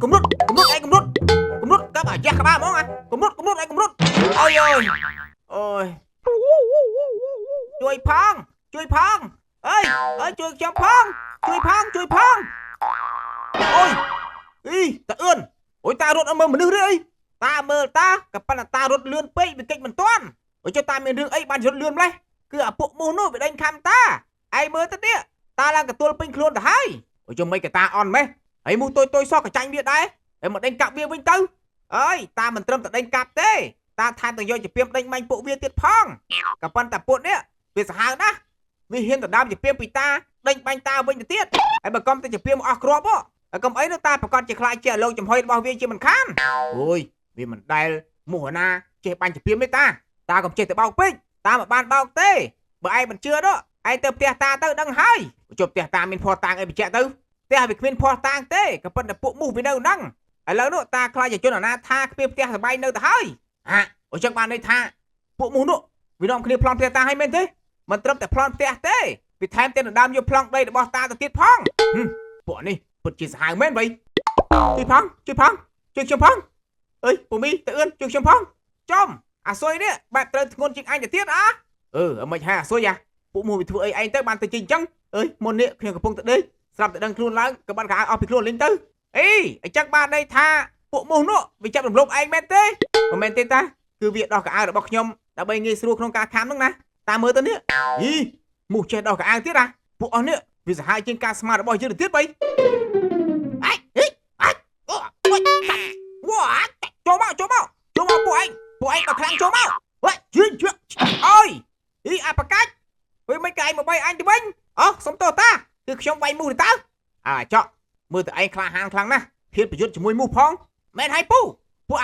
Cụm nút anh cụm nút các bạn chắc các ba món à cụm nút anh cụm nút ôi ơi ôi chui phong ơi chui cho phong ôi ý ta ươn ôi ta rốt mơ mình đưa đi ta mơ taกับปันตารถเลื่อนไปไปเก่งมันต้อนโอ้ยเจ้าตามีเรื่องไอ้บ้านรถเลื่อนเลยคืออ่ะพวกมูโน่ไปดันคำตาไอ้เมื่อตะเนี่ยตาลังกับตัวเป็นโคลนแต่ให้โอ้ยจงไม่กับตาอ่อนไหมไอ้มูtôi soกับtranh bia đấyไอ้หมดดันกับเบียร์วิ่งตื้อเอ้ยตามันเติมแต่ดันกับเต้ตาทานแต่ย่อยจะเปียมดันมันพวกเบียร์ติดพองกับปันแต่พวกเนี่ยเบียร์สหายนะวิเห็นแต่ดำจะเปียมปีตาดันมันตาวิ่งจะเตี้ยไอ้บางกอมจะเปียมออกครบอ่ะไอ้กอมไอ้เนี่ยตาประกอบจะคลายเจาะลงจำห้อยบ่าวเวียนจะมันข้ามโอ้ยvì mình đây mùa na chơi ban chỉ piêm với ta còn chơi từ bao pích ta mà ban bao tê bởi ai mình chưa đó ai tập tia ta tới đăng hai chụp tia ta mình phò tang ai bị chạy tới tia việc mình phò tang tê cái phần là phụ mù vì đâu đăng ai lớn đó ta khai giờ cho nó na tha piêm tia là bay nơi ta hai ở trong ban đây tha phụ mù đó vì nó kia plon tia ta hay men thế mình tậpแต่ plon tia tê vì thêm tên là đam vô plon đây để bỏ ta từ tiết phong bộ này bật chỉ hàng men vậy chơi phong chơi phong ơi bộ mi tự ơn trường phong trong xôi đấy bạn tới ngôn trình anh để tiết á mày hay xôi à bộ mùi bị thua anh tới bàn từ trình trắng ơi môn nệ khuyên của phong tự đây làm tự đăng luôn lắm các bạn gái office luôn lên tư ê anh chắc bạn đây tha bộ môn nọ vì chắc đồng lộc anh men tê còn men tê ta cứ việc đo cả ai đã bọc nhom đã bay nghe sưu không ca khám đúng nè ta mới tới nữa ý mù che đo cả ai tiết à bộ on nữa vì giờ hai trên ca smart đã bòi chưa được tiết bay cho mau bộ anh ở khang cho mau chuyện ơi ý à bạc cách với mấy cái mà bay anh thì bánh sống to ta từ trong bay mù thì ta chọn mưa từ anh khang nè thiên phải cho mùi mù phong men hay pu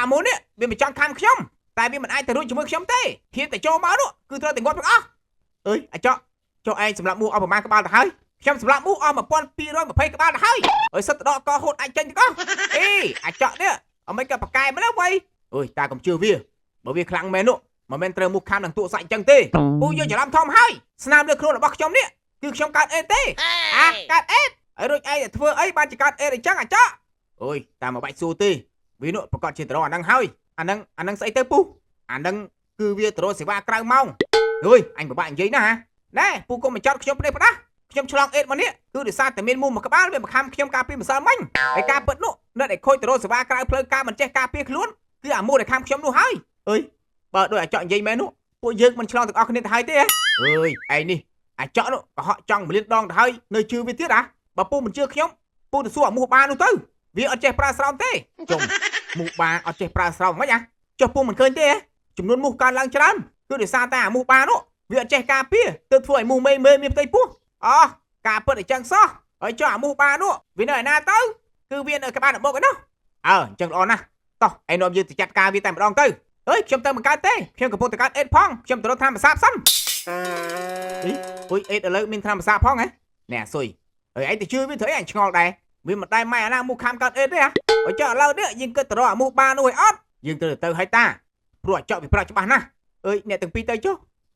muốn đấy vì mình chọn khang không tại vì mình ai từ đôi cho mưa không thế thiên phải cho máu đó cứ thưa tình ngon ơi chọn cho anh sầm lạm mua ở mang các bạn là hơi xem sầm lạm mua ở mà pon pi rồi mà phay các bạn là hơi ở sân đó có hột anh tranh có ê chọn đấy ở mấy cái bạc cài mới đâu bay ơi ta còn chưa vía bởi vì khang men nụ mà men trơ mục kham đằng tụ dạy chân tê bu vô chỉ làm thom hai snap được luôn là bóc trong đấy cứ trong cát ê tê cát ê ở đôi ai thưa ấy ban chỉ cát ê để chắc chó ôi ta mà bạch su tê vì nụ còn chỉ tao đang hơi anh đang say tê pu anh đang cứ vía tao sẽ va căng mong rồi anh của bạn giấy nè hả nè pu con mình chọn trong đây đó trong chlong ê mà nè cứ để xa từ miền mùng mà các bạn về mà kham trong cà phê mà sao manh cái cà bật nụ nó để khôi tao sẽ va căng phơi cà mình che cà phê luôn cứ mua để kham trong nụ hai ơi bà đôi chọn giấy mẹ nụ bộ dương mình chlong từ ở cái hai thế ơi anh đi chọn nụ họ chọn một liên đòn hơi nơi chưa viết tiết bà pu mình chưa khiếm pu từ xua mua ba nụ tư vì ở che pra sao thế chồng mua ba ở che pra sao mấy nhá cho pu mình khơi thế chúng luôn mua can lang chán cứ để xa ta mua ba nụ vì ở che cà phê từ tuổi mua mê miền tây pu cà phê để chân so ở cho mua ba nụ vì nơi na tới cứ viên ở các bạn ở bộ cái đó chẳng lo nè tao anh nói như chặt cà vì tại một đòn tư ơi trong tâm một cái tê trong cái bộ cái ed phong trong tôi tham mà sáp xăm ui ed ở lấy mình tham mà sáp phong ấy nè xui ấy thì chưa biết thấy anh ngon đây vì một đây mày đang mua khám cắt ed đấy à ở chợ lâu đấy nhưng cái tờ mua ba nuôi ót nhưng từ hai ta rồi chợ bị pra cho bạn nè ơi nè từng pi tây chứ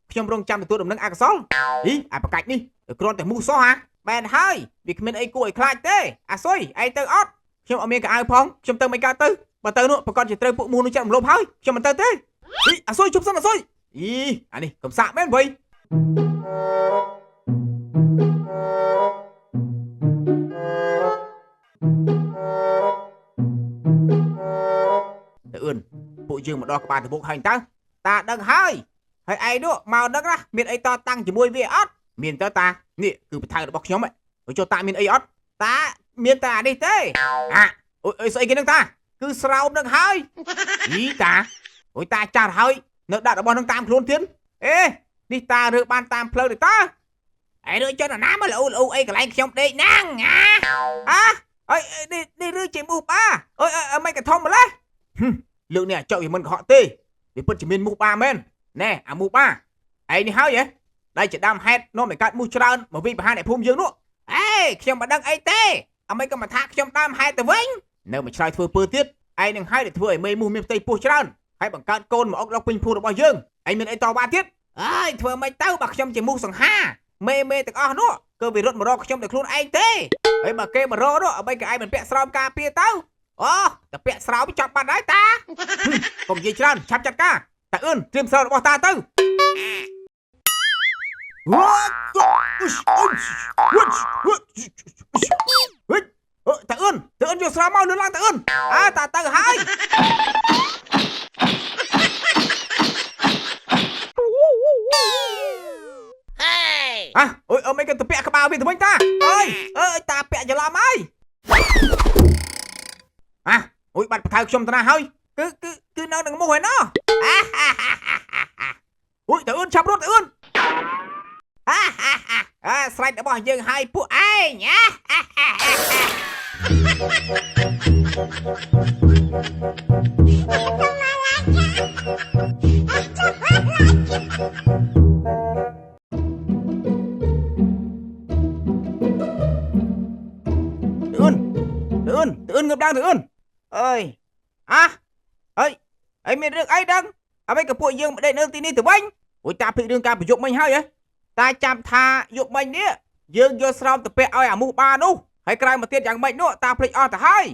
trong rong trăm thì tôi đừng nâng ăn xóm ý bạc cạnh đi con phải mua xó hả bèn hai việc mình ấy cùi khai tê xui ấy từ ót trong ở miền cả ai phong trong tâm mấy ca tư bà tớ nữa bà con chỉ chơi phụ mua nó chậm lốp hơi cho mình tớ thế xôi chụp xong là xôi đi cầm xạ bên vậy tự ơn bộ dương mà đo các bạn thì bộ hành ta đằng hai hay ai đó màu đằng ra miền ấy to tăng chỉ môi về ớt miền ta nè cứ phải thay được bọc nhóm vậy cho ta miền ấy ớt ta miền ta đi thế ôi sao cái đằng ta cứ sao đằng hai ý ta ôi ta chả hơi nợ đạt ở bọn thằng tam luôn tiến ê đi ta được ban tam pleu để ta ấy đưa cho nó nám mà lụ ấy cái này trong đây năng ơi đi đưa chị mù ba ơi mấy cái thông mà lấy lượng này chậu thì mình họ tê để bật chỉ mình mù ba men nè mù ba ấy đi háo vậy đây chỉ đam hết nó phải cắt mù trơn mà vì hai này phun dương nữa ê trong mà đăng ấy tê mấy cái mà thác trong đam hai từ vĩnh nếu mà trai thưa pơ tiết ai đừng hai để thưa mê mù miền tây phu trơn hay bằng cát côn mà ốc lóc pin phu được bao dương anh mình ấy to ba tiết ơi thưa mấy tao bạc trong chỉ mù sằng ha mê từ nó cơ vì rốt mà ro trong được luôn anh tê ấy mà kê mà ro đó ở bên cái ai mình bẹ srom ca pia tao អូតាពាក់ស្រោមចាប់បាត់ហើយតាកុំនិយាយច្រើនឆាប់ចាត់ការតាអឿនត្រៀមស្រោរបស់តាទៅតាអឿនយកស្រោមកលឿនឡើងតាអឿនតាទៅហើយអូយអើមិនក៏តាពាក់ក្បាលវាទៅវិញតាអើយតាពាក់ច្រឡំហើយអូយបាត់បថៅខ្ញុំតាណាហើយគឺនៅនឹងមូសហើយណោះអូយតាអឿនឆាប់រត់តាអឿនស្រេចរបស់យើងហើយពួកឯងតឿនងើបឡើងតឿនអើយអីមានរឿងអីដឹងអ្វីក៏ពួកយើងមិនដេកនៅទីនេះទៅវិញអូយតាភ្លេចរឿងការប្រយុទ្ធមិញហើយតាចាំថាយប់មិញនេះយើងយកស្រោមទៅពាក់ឲ្យអាមូសបានោះហើយក្រោយមកទៀតយ៉ាងម៉េចនោះតាភ្លេចអស់ទៅហើយ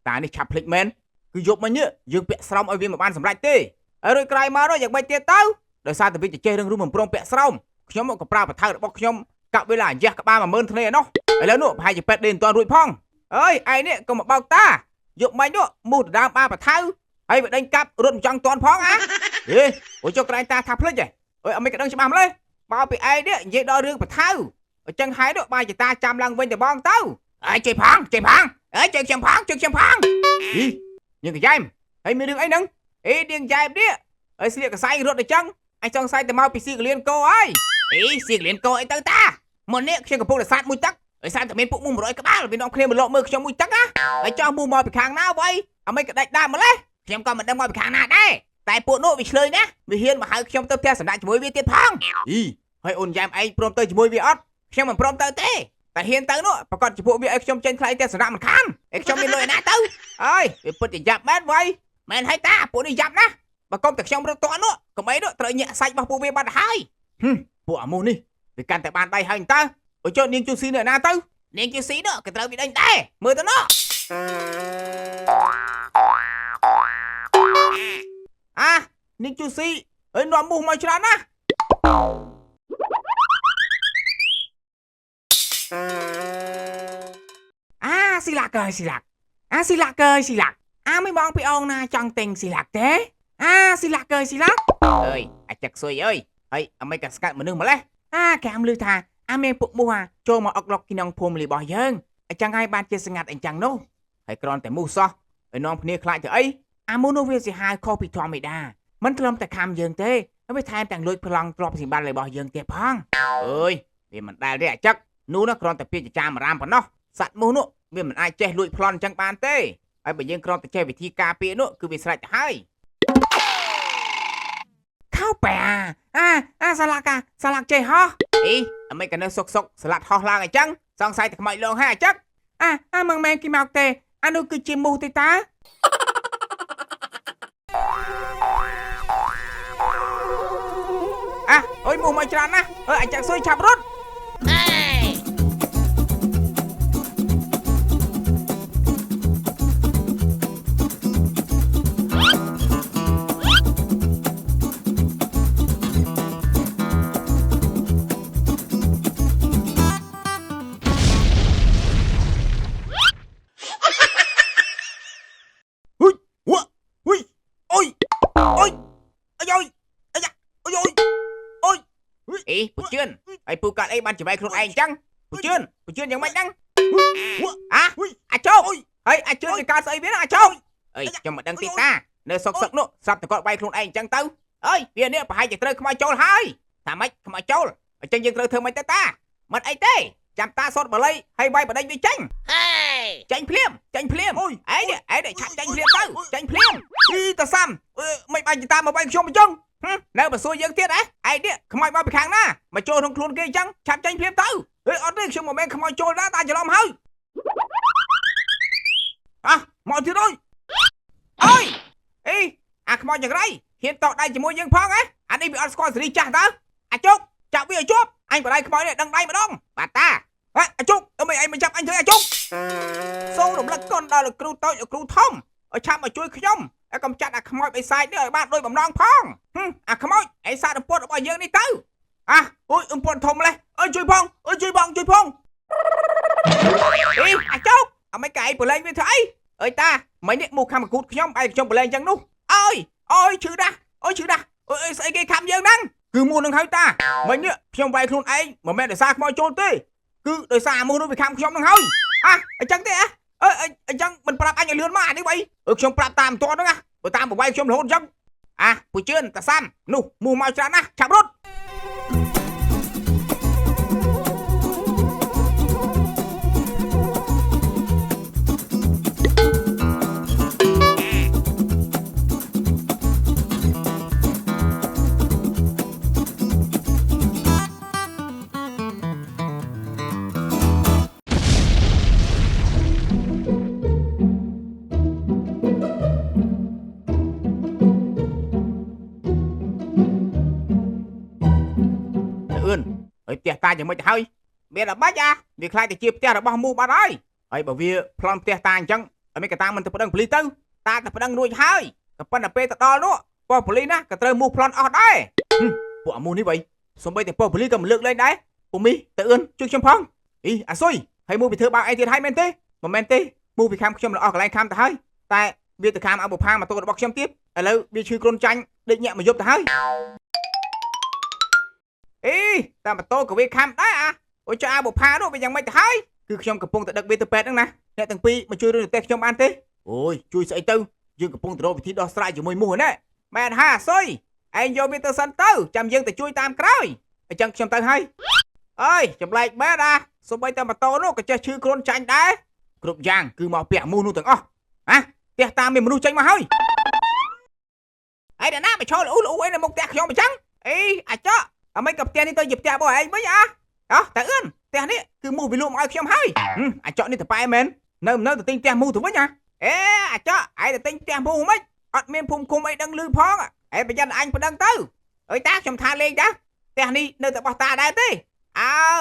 តានេះឆាប់ភ្លេចមែនគឺយប់មិញនេះយើងពាក់ស្រោមឲ្យវាមិនបានសម្រេចទេហើយរួចក្រោយមកនោះយ៉ាងម៉េចទៀតទៅដោយសារតែវាចេះរឿងមិនព្រមពាក់ស្រោមខ្ញុំក៏ប្រើបថៅរបស់ខ្ញុំកាប់វេលាអញ្ញះក្បាល10000ធ្នេឯនោះឥឡូវនោះប្រហែលជាពេទ្យដេកមិនទាន់រួចផងអើយឯនេះក៏មកបោកតាយប់មិញនោះមូសដដើមបាបថៅហើយវាដេញកាប់រត់មិនចង់ទាន់ផងអូយចុះក្រែងតាថាភ្លេចអូយអត់មិនក៏ដឹងច្បាស់ម្លេះមកពីឯនេះនិយាយដល់រឿងបថៅអញ្ចឹងហើយនោះបាយតាចាំឡើងវិញទៅបងទៅជ័យផងជ័យខ្ញុំផងនាងកយ៉ែមហើយមានរឿងអីហ្នឹងនាងកយ៉ែមនេះហើយស្លៀកកសែងរត់ទៅចឹងអញចង់សែងទៅមកពីស៊ីកលៀនកោហើយស៊ីកលៀនកោអីទៅតាមកនេះខ្ញុំកំពុងតែសាច់មួយទឹកហើយសាច់តែមានពួកមូស100ក្បាលវានាំគ្នាមកលក់មើលខ្ញុំមួយទឹកហើយចោះមូសមមកពីខាងណាវ៉ៃអមិនក៏ដាច់ដើមម្លេះខ្ញុំក៏មិនដឹងមកពីខាងណាដែរតែពួកនោះវាឆ្លើយណាវាហ៊ានមកហៅខ្ញុំទៅផ្ទះសម្ដេចជាមួយវាទៀតផងហើយអូនយ៉ែមឯងព្រមទៅជាមួយវាអត់ខ្ញុំមិនព្រមទៅទេតែហ៊ានទៅនោះប្រកាសជាពួកវាឲ្យខ្ញុំចេញថ្លៃផ្ទះសម្ដេចមិនខានខ្ញុំមានលុយឯណាទៅអើយវាពិតជាយ៉ាប់មែនវ៉ៃមែនហើយតាពួកនេះយ៉ាប់ណាបើកុំតែខ្ញុំរត់តនោះកុំអីនោះត្រូវញាក់សាច់របស់ពួកវាបាត់ហើយពួកអាមូសនេះវាកាន់តែបានដៃហើយតើអូចុះនាងជូស៊ីនៅណាទៅនាងជូស៊ីនោះក៏ត្រូវវាដេញដែរមើលទៅនោះនាងជូស៊ីអើយនាំមូសមកច្រើនណាស៊ីឡាក់ស៊ីឡាក់មិនបងពីអងណាចង់ទិញស៊ីឡាក់ទេស៊ីឡាក់ស៊ីឡាក់អើយអាចឹកស៊ុយអើយហើយអមិនក៏ស្កាត់មនុស្សម្លេះកាមលឺថាមានពួកមូសចូលមកអុកឡុកក្នុងភូមិរបស់យើងអញ្ចឹងហើយបានជាស្ងាត់អញ្ចឹងនោះហើយគ្រាន់តែមូសសោះឲ្យនាំគ្នាខ្លាចទៅអីមូសនោះវាសាហាវខុសពីធម្មតាមិនត្រឹមតែខំយើងទេហើយវាថែមទាំងលួចប្លង់ទ្រព្យសម្បត្តិរបស់យើងទៀតផងអើយវាមិនដែលទេអាចឹកនោះគ្រាន់តែពាក្យចាមរាមប៉ុណ្ណោះសត្វមូសនោះវាមិនអាចចេះលួចប្លន់អញ្ចឹងបានទេហើយបើយើងគ្រាន់តែចេះវិធីការពារនោះគឺវាស្រេចទៅហើយខោប៉ែសាឡាក់ចេះហោះអមិនក៏នៅសុកស្លាត់ហោះឡើងអញ្ចឹងសង្ស័យតែខ្មោចលងហើយអញ្ចឹងមិនមែនគេមកទេនោះគឺជាមូសទេតាអូយមូសមកច្រើនណាស់អញ្ចឹងស៊ុយឆាប់រត់ពូជឿនហើយពូកាត់អីបានច្បែកខ្លួនឯងអញ្ចឹងពូជឿនយ៉ាងម៉េចហ្នឹងអាចោកហើយអាចជឿនវាកើតស្អីវាអាចោកខ្ញុំមិនដឹងទេតានៅសុកនោះស្រាប់តែគាត់បែកខ្លួនឯងអញ្ចឹងទៅវានេះប្រហែលជាត្រូវខ្មោចចូលហើយថាម៉េចខ្មោចចូលអញ្ចឹងយើងត្រូវធ្វើម៉េចទៅតាមិនអីទេចាំតាសតបល័យហើយវាយបដិញវាចេញចេញភ្លាមអូយឯនេះឆាប់ចេញភ្លាមទៅចេញភ្លាមតាសាំមិនបាច់តាមកវាយខ្ញុំអញ្ចឹងនៅបើសួរយើងទៀតឯនេះខ្មោចមកពីខាងណាមកចូលក្នុងខ្លួនគេអញ្ចឹងឆាប់ចេញភ្លាមទៅអត់ទេខ្ញុំមិនមែនខ្មោចចូលដែរតាច្រឡំហើយមកទៀតអើយខ្មោចយ៉ាងไรហ៊ានតដៃជាមួយយើងផងនេះវាអត់ស្គាល់សេរីចាស់តើអាចជោគចាប់វាឲ្យជាប់អញបដៃខ្មោចនេះដឹងដៃម្ដងបាទតា អាជុកអីមិនចាប់អញធ្វើអាជុកសូមរំលឹកកូនដល់លោកគ្រូតូចលោកគ្រូធំឲ្យឆាប់មកជួយខ្ញុំឲ្យកំចាត់អាខ្មោចបិសាចនេះឲ្យបានដូចបំណងផងអាខ្មោចឯសារអំពត់របស់យើងនេះទៅអូយអំពត់ធំម្លេះអើយជួយផងជួយផងអីអាជុកអមេកឯងប្រឡែងវាធ្វើអីអើយតាមិញនេះមកខំមកគូតខ្ញុំឯងខ្ញុំប្រឡែងចឹងនោះអើយឈឺដាស់អើយស្អីគេខំយើងហ្នឹងគឺមូនឹងហើយតាមិញនេះខ្ញុំវាយខ្លួនឯងមិនមែនដោយសារខ្មោចចូលទេគឺដោយសារអាមូនោះវាខំខ្ញុំហ្នឹងហើយអញ្ចឹងទេអញ្ចឹងមិនប្រាប់អញឲ្យលឿនមកអានេះវៃខ្ញុំប្រាប់តាមមិនទាន់ហ្នឹងបើតាមបវាយខ្ញុំរហូតអញ្ចឹងពូជឿនតាសាន់នោះមូមកច្រើនណាស់ឆាប់រត់ផ្ទះតាយ៉ាងម៉េចទៅហើយមានតែបាច់វាខ្លាចទៅជាផ្ទះរបស់មូបាត់ហើយបើវាប្លន់ផ្ទះតាអញ្ចឹងឲ្យមានកតាមិនទៅប្តឹងប៉ូលីសទៅតាទៅប្តឹងរួចហើយក៏ប៉ុន្តែពេលទៅដល់នោះប៉ូលីសណាក៏ត្រូវមូប្លន់អស់ដែរពួកអាមូនេះវិញសំបីតែប៉ូលីសក៏មិនលើកលែងដែរពូមីទៅអឿនជួយខ្ញុំផងអាស៊ុយហើយមូវាធ្វើបាបអីទៀតហើយមែនទេមិនមែនទេមូវាខាំខ្ញុំល្អកន្លែងខាំទៅហើយតែវាទៅខាំអបុផាម៉ូតូរបស់ខ្ញុំទៀតឥឡូវវាឈឺគ្រុនចាញ់ដេកញាក់មកយប់ទៅហើយតែម៉ូតូក៏វាខំដែរអូចុះអាបុផានោះវាយ៉ាងម៉េចទៅហើយគឺខ្ញុំកំពុងតែដឹកវាទៅពេទ្យហ្នឹងណាអ្នកទាំងពីរមកជួយរឿងប្រទេសខ្ញុំបានទេអូយជួយស្អីទៅយើងកំពុងតែរកវិធីដោះស្រាយជាមួយមូហ្នឹងមែនហាស៊ុយឯងយកវាទៅសិនទៅចាំយើងទៅជួយតាមក្រោយអញ្ចឹងខ្ញុំទៅហើយអើយចម្លែកមែនសូម្បីតែម៉ូតូនោះក៏ចេះឈឺគ្រុនចាញ់ដែរគ្រប់យ៉ាងគឺមកពាក់មូនោះទាំងអស់ផ្ទះតាមមានមនុស្សចេញមកហើយឯណាមកឈរអ៊ូអីនៅមុខផ្ទះខ្ញុំអញ្ចឹងអាចកអមេក៏ផ្ទះនេះទៅជាផ្ទះរបស់ឯងវិញតែអឿនផ្ទះនេះគឺមូវាលក់មកឲ្យខ្ញុំហើយអាចកនេះទៅប៉ែមែននៅទៅទិញផ្ទះមូទៅវិញអាចកឯងទៅទិញផ្ទះមូមិនអត់មានភូមិឃុំអីដឹងឮផងប្រយ័ត្នអញប្តឹងទៅអើយតាខ្ញុំថាលេងតាផ្ទះនេះនៅតែរបស់តាដែរទេ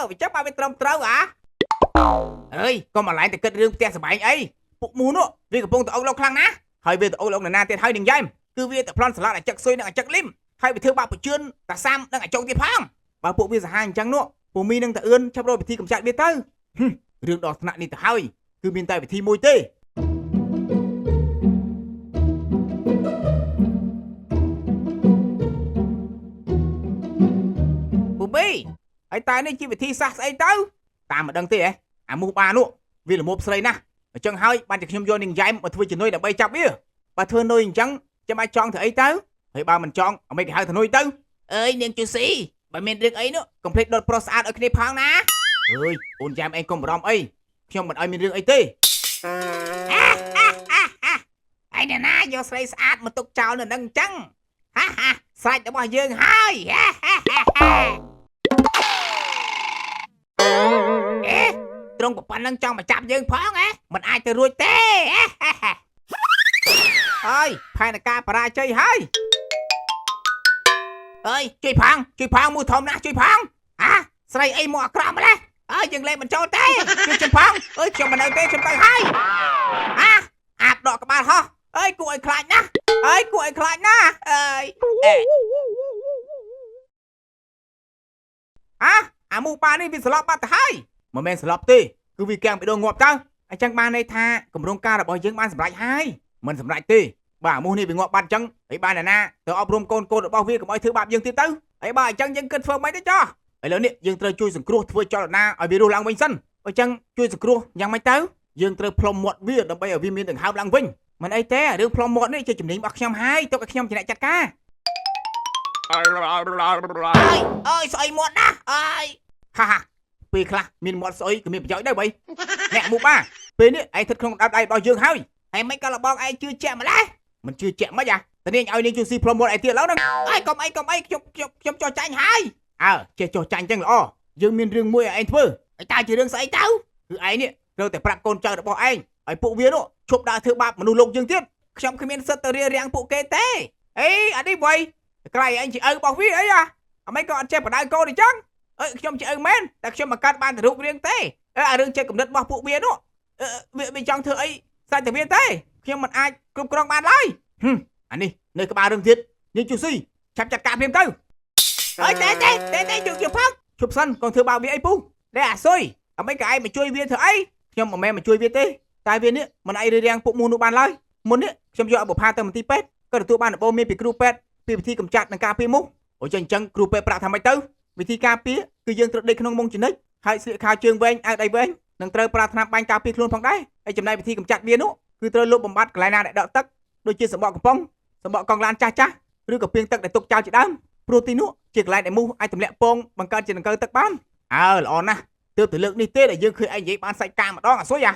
វាចាប់ឲ្យវាត្រឹមត្រូវអើយកុំអាឡែងតែគិតរឿងផ្ទះសម្បែងអីពុកមូនោះវាកំពុងតែអុកលោកខ្លាំងណាស់ហើយវាទៅអុកលោកណាទៀតហើយនឹងយ៉ែមគឺវាទៅប្លន់ស្លាប់អាចកស៊ុយនឹងអាចកលឹមហើយវាធ្វើបាបពជឿនតាសាំនឹងអាចកទៀតផងបើពួកវាសាហាវអញ្ចឹងនោះពូមីនឹងតាអឿនចាប់រកវិធីកម្ចាត់វាទៅរឿងដល់ថ្នាក់នេះទៅហើយគឺមានតែវិធីមួយទេពូមីហើយតែនេះជាវិធីសាស្ត្រស្អីទៅតាមមិនដឹងទេអាមូបានោះវាល្មមស្រីណាស់អញ្ចឹងហើយបានតែខ្ញុំយកនាងយ៉ែមមកធ្វើជំនួយដើម្បីចាប់វាបើធ្វើនុយអញ្ចឹងចាំបាច់ចង់ធ្វើអីទៅហើយបើមិនចង់អ្មេគេហៅធ្នុយទៅអើយនាងជូស៊ីបើមានរឿងអីនោះកុំភ្លេចដុតប្រុសស្អាតឲ្យគ្នាផងណាអើយអូនយ៉ាមឯងកុំបារម្ភអីខ្ញុំមិនឲ្យមានរឿងអីទេឯណាយកស្រីស្អាតមកទុកចោលនៅនឹងអញ្ចឹងស្រេចរបស់យើងហើយត្រង់ប៉ុណ្្នឹងចង់មកចាប់យើងផងមិនអាចទៅរួចទេអើយផែនការបរាជ័យហើយអើយជួយផងមួយធំណាស់ជួយផងស្រីអីមកអាក្រក់ម្លេះយើងលេងមិនចូលទេជួយខ្ញុំផងខ្ញុំមិននៅទេខ្ញុំទៅហើយអាបដកក្បាលហោះគួរឲ្យខ្លាចណាស់អាមូប៉ានេះវាស្លាប់បាត់ទៅហើយមិនមែនស្លាប់ទេគឺវាកាំងបេះដូងងាប់ទៅអញ្ចឹងបានន័យថាគម្រោងការរបស់យើងបានសម្រេចហើយមិនសម្រេចទេបាទអាមូនេះវាងាប់បាត់អញ្ចឹងហើយបានណាទៅអប់រំកូនរបស់វាកុំឲ្យធ្វើបាបយើងទៀតទៅហើយបាទអញ្ចឹងយើងគិតធ្វើម៉េចទៅចោះឥឡូវនេះយើងត្រូវជួយសង្គ្រោះធ្វើចលនាឲ្យវារស់ឡើងវិញសិនអញ្ចឹងជួយសង្គ្រោះយ៉ាងម៉េចទៅយើងត្រូវផ្លុំមាត់វាដើម្បីឲ្យវាមានដង្ហើមឡើងវិញមិនអីទេរឿងផ្លុំមាត់នេះជាជំនាញរបស់ខ្ញុំហើយទុកឲ្យខ្ញុំជាអ្នកចាត់ការអើយស្អីមាត់ណាអើយពេលខ្លះមានមាត់ស្អុយក៏មានប្រយោជន៍ដែរបីអ្នកមូបាពេលនេះឯងស្ថិតក្នុងដៃរបស់យើងហើយមិនក៏លបងឯងជឿជាក់ម្លេះមិនជឿជាក់មិនតានាងឲ្យនាងជួយស៊ីផ្លុំមាត់ឯទៀតឡើយហ្នឹងកុំអីខ្ញុំចោះចាញ់ហើយចេះចោះចាញ់ចឹងល្អយើងមានរឿងមួយឲ្យឯងធ្វើតើជារឿងស្អីទៅគឺឯងនេះត្រូវតែប្រាប់កូនចៅរបស់ឯងឲ្យពួកវានោះឈប់ដើរធ្វើបាបមនុស្សលោកយើងទៀតខ្ញុំគ្មានសិទ្ធិទៅរាំងពួកគេទេអានេះវៃក្រៃឯងជាឪរបស់វាអីអ្មេក៏អត់ចេះបដៅកូនអញ្ចឹងខ្ញុំជាឪមែនតែខ្ញុំមិនកាត់បានទៅរូបរាងទេ អារឿងចិត្តកំណត់របស់ពួកវានោះវាចង់ធ្វើអីសាច់តែវាទេខ្ញុំមិនអាចគ្រប់គ្រងបានឡើយអានេះនៅក្បាលរឿងទៀតនាងជូស៊ីឆាប់ចាត់ការភ្លាមទៅអើយតែជប់ផងជប់សិនកូនធ្វើបាបវាអីពូតែអាស៊ុយអ្មេចក៏ឯងមកជួយវាធ្វើអីខ្ញុំមិនមែនមកជួយវាទេតែវានេះមិនអាចរៀបរៀងពួកមូនោះបានឡើយមុននេះខ្ញុំយកអបុផាទៅមន្ទីរពេទ្យក៏ទទួលបានដំបូន្មានពីគ្រូពេទ្យពីវិធីកម្ចាត់និងការពារមូសអូចឹងអញ្ចឹងគ្រូពេទ្យប្រាប់ថាម៉េចទៅវិធីការពារគឺយើងត្រូវដេកក្នុងមុងចនិចហើយស្លៀកខោជើងវែងអាវដៃវែងនិងត្រូវប្រើថ្នាំបាញ់ការពារខ្លួនផងដែរហើយចំណែកវិធីកម្ចាត់វានោះគឺត្រូវលុបបំបាត់កន្លែងណាដែលដក់ទឹកដូចជាសម្បកកំប៉ុងសម្បកកង់ឡានចាស់ឬក៏ពីងទឹកដែលទុកចោលជាដើមព្រោះទីនោះជាកន្លែងដែលមូសអាចទម្លាក់ពងបង្កើតជាដង្កូវទឹកបានល្អណាស់ទើបទៅលើកនេះទេដែលយើងឃើញឯងនិយាយបានសាច់ការម្ដងអាស៊ុយ